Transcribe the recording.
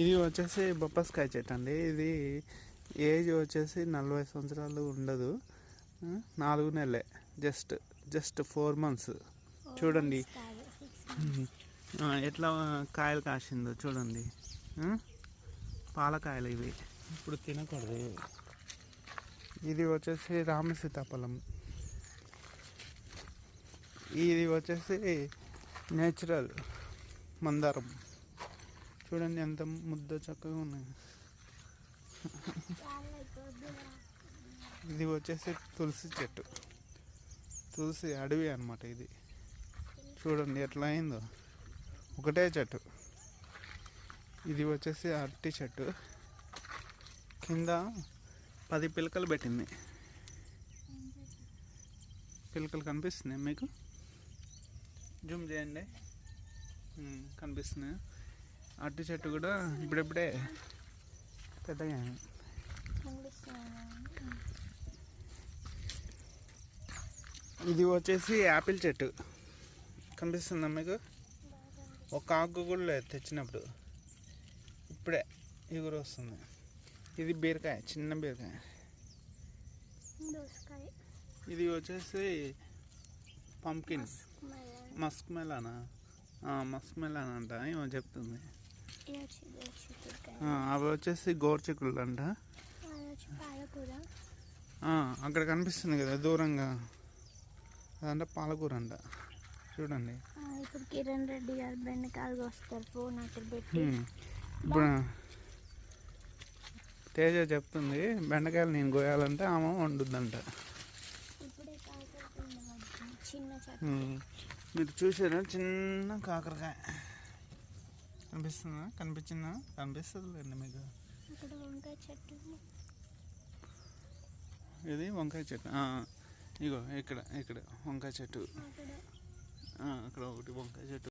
ఇది వచ్చేసి బొప్పస్కాయ చెట్టు అండి. ఇది ఏజ్ వచ్చేసి 40 సంవత్సరాలు ఉండదు, 4 నెలలే, జస్ట్ 4 months. చూడండి ఎట్లా కాయలు కాసిందో చూడండి. పాలకాయలు ఇవి, ఇప్పుడు తినకూడదు. ఇది వచ్చేసి రామ సీతాఫలం. ఇది వచ్చేసి నేచురల్ మందారం. చూడండి ఎంత ముద్ద చక్కగా ఉన్నాయి. ఇది వచ్చేసి తులసి చెట్టు, తులసి అడవి అన్నమాట. ఇది చూడండి ఎట్లా అయిందో, ఒకటే చెట్టు. ఇది వచ్చేసి అరటి చెట్టు, కింద 10 పిలకలు పెట్టింది. పిలకలు కనిపిస్తున్నాయి మీకు? జూమ్ చేయండి, కనిపిస్తున్నాయి. అరటి చెట్టు కూడా ఇప్పుడెప్పుడే పెద్దగా. ఇది వచ్చేసి యాపిల్ చెట్టు, కనిపిస్తుందా మీకు? ఒక ఆకు కూడా లేదు తెచ్చినప్పుడు, ఇప్పుడే ఎగురు వస్తుంది. ఇది బీరకాయ, చిన్న బీరకాయ. ఇది వచ్చేసి పంకిన్, మస్క్ మెలానా, మస్క్ మెలాన్ అంట ఏమో చెప్తుంది. అవి వచ్చేసి గోర్చిక్కుళ్ళు అంట. అక్కడ కనిపిస్తుంది కదా దూరంగా, అదంటే పాలకూర అంట. చూడండి ఇప్పుడు కిరణ్ రెడ్డి గారు బెండకాయలు వస్తారు, ఫోన్ అక్కడ పెట్టి. ఇప్పుడు తేజ చెప్తుంది బెండకాయలు నేను కోయాలంటే ఆమె వండుద్దంట. మీరు చూసారా చిన్న కాకరకాయ కనిపిస్తుందా? కనిపిస్తుందండి మీకు? ఇది వంకాయ చెట్టు. ఇగో ఇక్కడ వంకాయ చెట్టు, అక్కడ ఒకటి వంకాయ చెట్టు.